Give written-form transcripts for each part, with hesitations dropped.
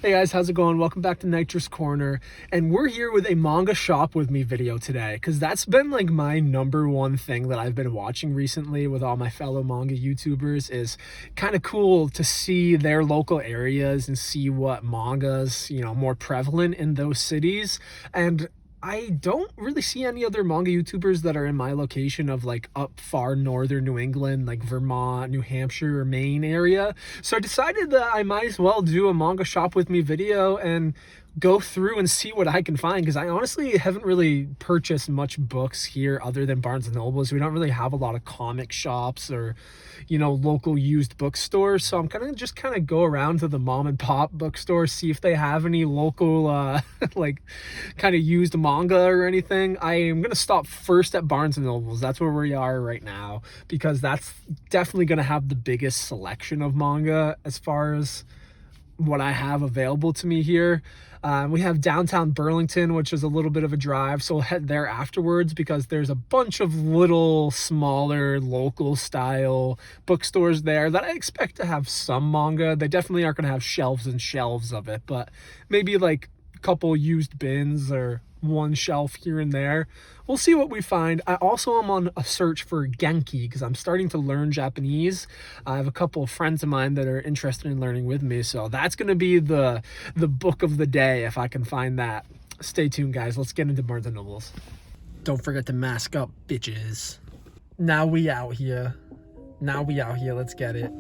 Hey guys, how's it going? Welcome back to Nitrous Corner, and we're here with a manga shop with me video today because that's been like my number one thing that I've been watching recently with all my fellow manga YouTubers. Is kind of cool to see their local areas and see what mangas, more prevalent in those cities. And I don't really see any other manga YouTubers that are in my location of like up far northern New England, like Vermont, New Hampshire, or Maine area. So I decided that I might as well do a manga shop with me video and go through and see what I can find, because I honestly haven't really purchased much books here other than Barnes and Nobles. We don't really have a lot of comic shops or local used bookstores, so I'm gonna just kind of go around to the mom and pop bookstore, see if they have any local like kind of used manga or anything. I am gonna stop first at Barnes and Nobles. That's where we are right now, because that's definitely gonna have the biggest selection of manga as far as what I have available to me here. We have downtown Burlington, which is a little bit of a drive, so we'll head there afterwards because there's a bunch of little smaller local style bookstores there that I expect to have some manga. They definitely aren't going to have shelves and shelves of it, but maybe like a couple used bins or one shelf here and there. We'll see what we find. I also am on a search for Genki because I'm starting to learn Japanese. I have a couple of friends of mine that are interested in learning with me, so that's going to be the book of the day if I can find that. Stay tuned, guys. Let's get into Barnes & Nobles. Don't forget to mask up, bitches. Now we out here. Let's get it.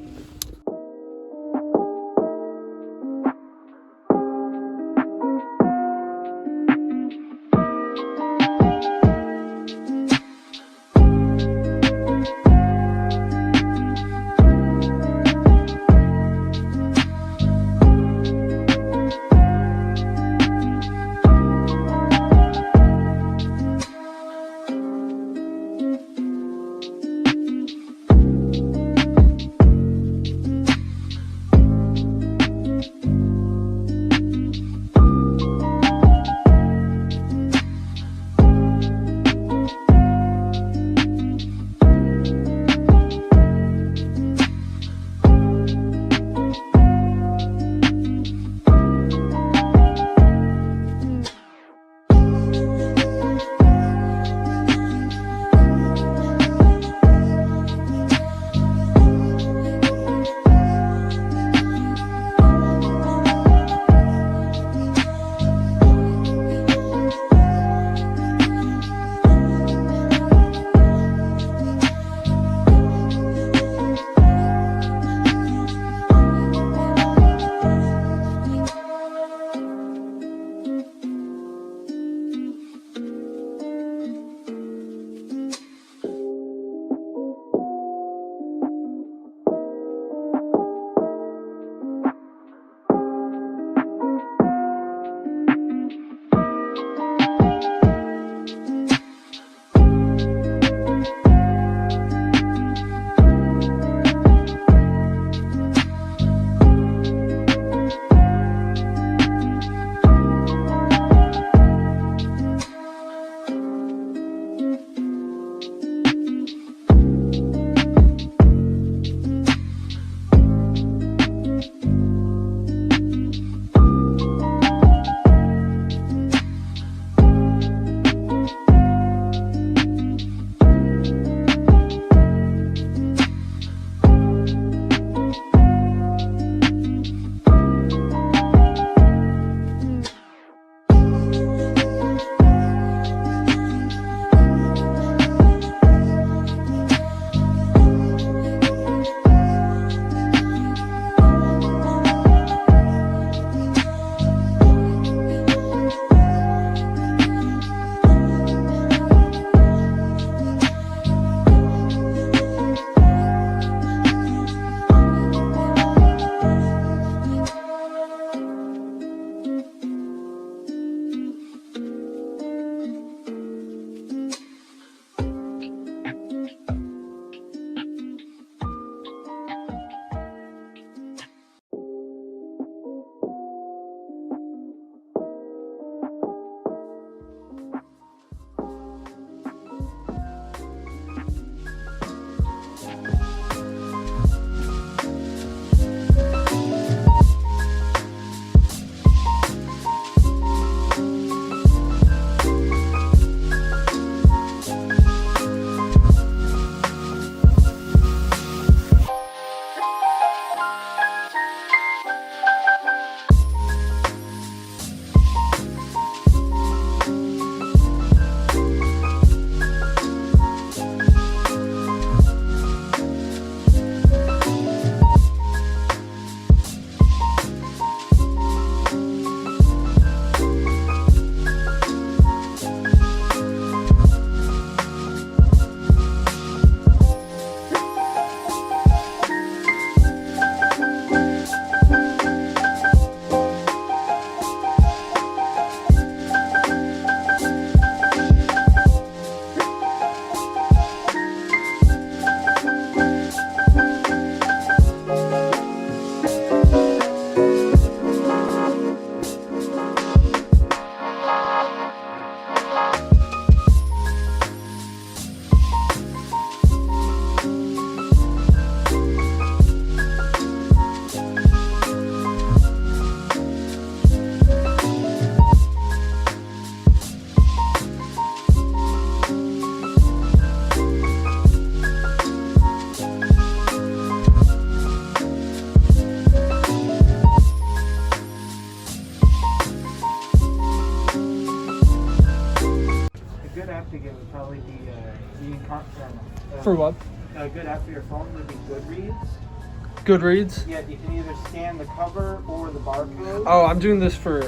think it would probably be For what? a good app for your phone would be Goodreads. Goodreads? Yeah, you can either scan the cover or the barcode. Oh, I'm doing this for...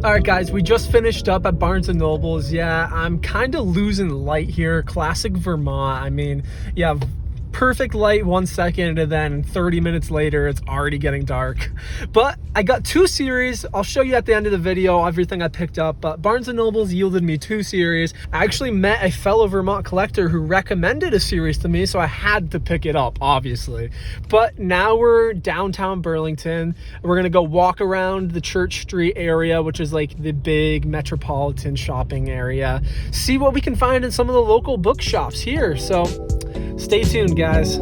All right, guys, we just finished up at Barnes & Noble's. Yeah, I'm kind of losing light here. Classic Vermont. I mean, yeah, perfect light 1 second, and then 30 minutes later, it's already getting dark. But I got 2 series. I'll show you at the end of the video everything I picked up. But Barnes & Noble's yielded me 2 series. I actually met a fellow Vermont collector who recommended a series to me, so I had to pick it up, obviously. But now we're downtown Burlington. We're gonna go walk around the Church Street area, which is like the big metropolitan shopping area. See what we can find in some of the local bookshops here. So stay tuned, guys.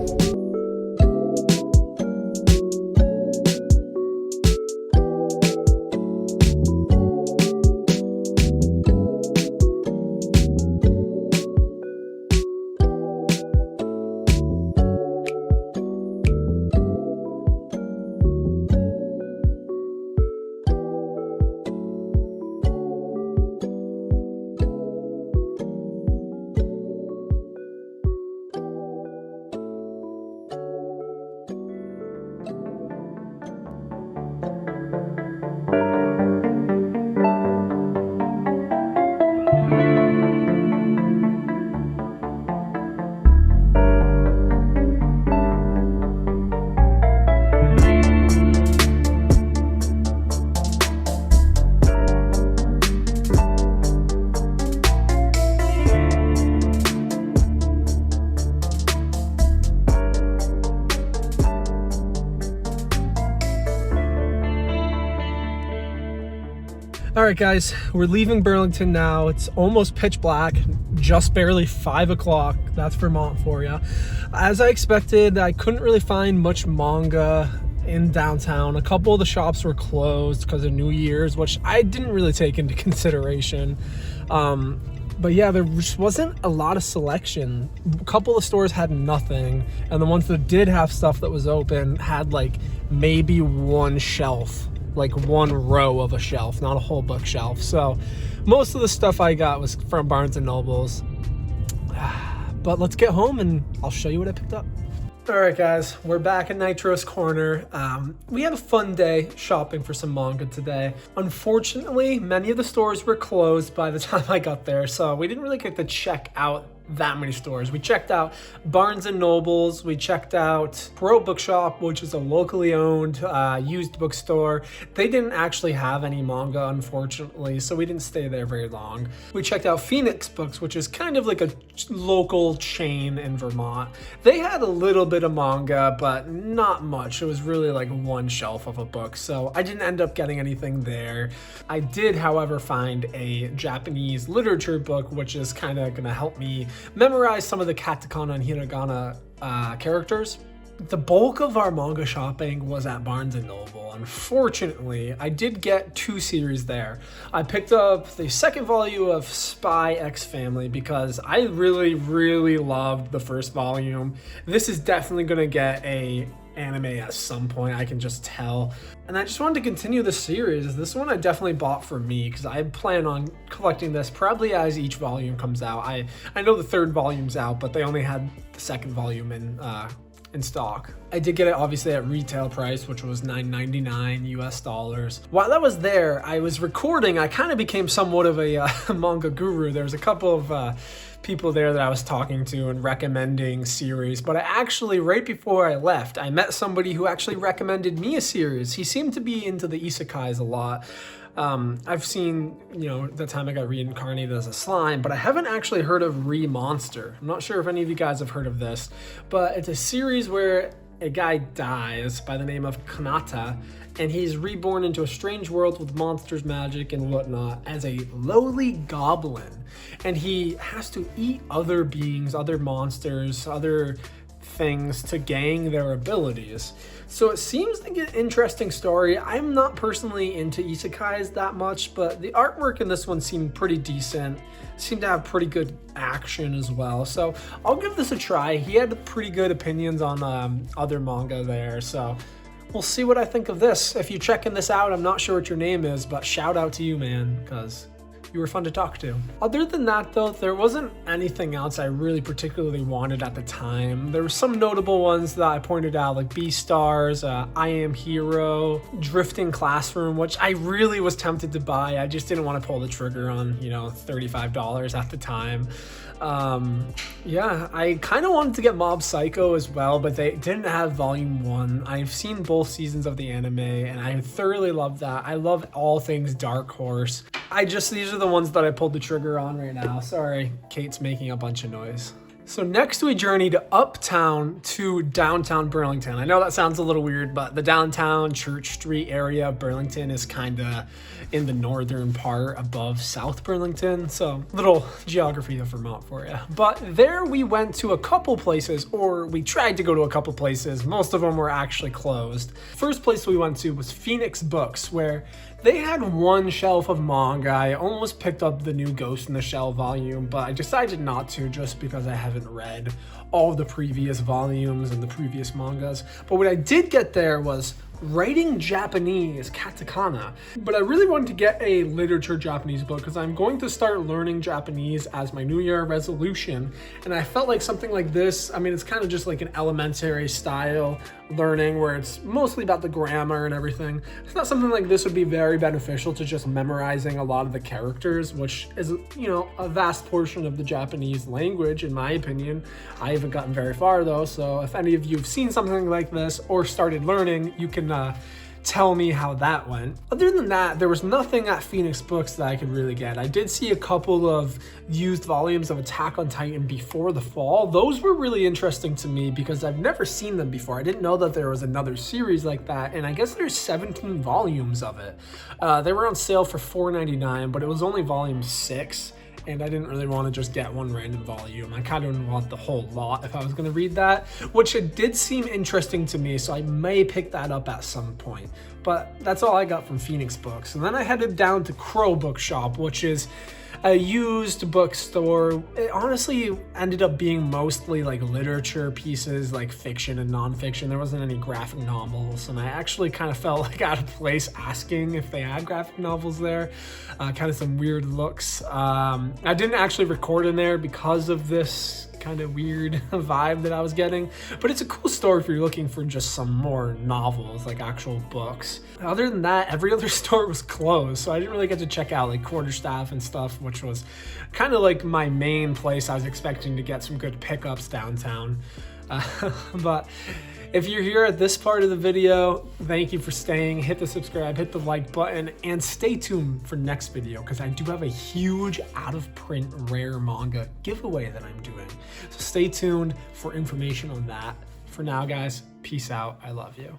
All right, guys, we're leaving Burlington now. It's almost pitch black, just barely 5 o'clock. That's Vermont for you. As I expected, I couldn't really find much manga in downtown. A couple of the shops were closed because of New Year's, which I didn't really take into consideration. But yeah, there just wasn't a lot of selection. A couple of stores had nothing, and the ones that did have stuff that was open had like maybe one shelf, like one row of a shelf, not a whole bookshelf. So most of the stuff I got was from Barnes and Nobles. But let's get home and I'll show you what I picked up. All right, guys, we're back at Nitro's Corner. We had a fun day shopping for some manga today. Unfortunately, many of the stores were closed by the time I got there, so we didn't really get to check out that many stores. We checked out Barnes and Nobles, we checked out Pro Bookshop, which is a locally owned used bookstore. They didn't actually have any manga, unfortunately, so we didn't stay there very long. We checked out Phoenix Books, which is kind of like a local chain in Vermont. They had a little bit of manga, but not much. It was really like one shelf of a book, so I didn't end up getting anything there. I did, however, find a Japanese literature book, which is kind of gonna help me memorize some of the katakana and hiragana characters. The bulk of our manga shopping was at Barnes & Noble. Unfortunately, I did get 2 series there. I picked up the second volume of Spy X Family because I really loved the first volume. This is definitely going to get a anime at some point, I can just tell. And I just wanted to continue the series. This one I definitely bought for me because I plan on collecting this probably as each volume comes out. I know the third volume's out, but they only had the second volume in stock. I did get it obviously at retail price, which was $9.99 US. While I was there, I was recording. I kind of became somewhat of a manga guru. There was a couple of people there that I was talking to and recommending series, but I actually, right before I left, I met somebody who actually recommended me a series. He seemed to be into the isekais a lot. I've seen, the time I got reincarnated as a slime, but I haven't actually heard of Re-Monster. I'm not sure if any of you guys have heard of this, but it's a series where a guy dies by the name of Kanata, and he's reborn into a strange world with monsters, magic, and whatnot as a lowly goblin. And he has to eat other beings, other monsters, other things to gain their abilities. So it seems like an interesting story. I'm not personally into isekais that much, but the artwork in this one seemed pretty decent. Seemed to have pretty good action as well. So I'll give this a try. He had pretty good opinions on other manga there, so we'll see what I think of this. If you're checking this out, I'm not sure what your name is, but shout out to you, man, because you were fun to talk to. Other than that, though, there wasn't anything else I really particularly wanted at the time. There were some notable ones that I pointed out, like Beastars, I Am Hero, Drifting Classroom, which I really was tempted to buy. I just didn't want to pull the trigger on, $35 at the time. Yeah, I kind of wanted to get Mob Psycho as well, but they didn't have volume 1. I've seen both seasons of the anime, and I thoroughly love that. I love all things Dark Horse. These are the ones that I pulled the trigger on right now. Sorry, Kate's making a bunch of noise. So next we journeyed uptown to downtown Burlington. I know that sounds a little weird, but the downtown Church Street area of Burlington is kind of in the northern part above South Burlington. So little geography of Vermont for you. But there we went to a couple places, or we tried to go to a couple places. Most of them were actually closed. First place we went to was Phoenix Books, where they had one shelf of manga. I almost picked up the new Ghost in the Shell volume, but I decided not to just because I haven't read all of the previous volumes and the previous mangas. But what I did get there was writing Japanese katakana. But I really wanted to get a literature Japanese book because I'm going to start learning Japanese as my New Year resolution. And I felt like something like this, it's kind of just like an elementary style learning where it's mostly about the grammar and everything. It's not something like this would be very beneficial to just memorizing a lot of the characters, which is, a vast portion of the Japanese language, in my opinion. I haven't gotten very far though, so if any of you have seen something like this or started learning, you can tell me how that went. Other than that, there was nothing at Phoenix Books that I could really get. I did see a couple of used volumes of Attack on Titan before the fall. Those were really interesting to me because I've never seen them before. I didn't know that there was another series like that, and I guess there's 17 volumes of it. They were on sale for $4.99, but it was only volume 6. And I didn't really want to just get one random volume. I kind of want the whole lot if I was going to read that, which it did seem interesting to me, so I may pick that up at some point. But that's all I got from Phoenix Books. And then I headed down to Crow Bookshop, which is a used bookstore. It honestly ended up being mostly like literature pieces, like fiction and nonfiction. There wasn't any graphic novels, and I actually kind of felt like out of place asking if they had graphic novels there. Kind of some weird looks. I didn't actually record in there because of this kind of weird vibe that I was getting, but it's a cool store if you're looking for just some more novels, like actual books. Other than that, every other store was closed, so I didn't really get to check out like Quarterstaff and stuff, which was kind of like my main place. I was expecting to get some good pickups downtown. But if you're here at this part of the video, thank you for staying. Hit the subscribe, hit the like button, and stay tuned for next video because I do have a huge out of print rare manga giveaway that I'm doing. So stay tuned for information on that. For now, guys, peace out. I love you.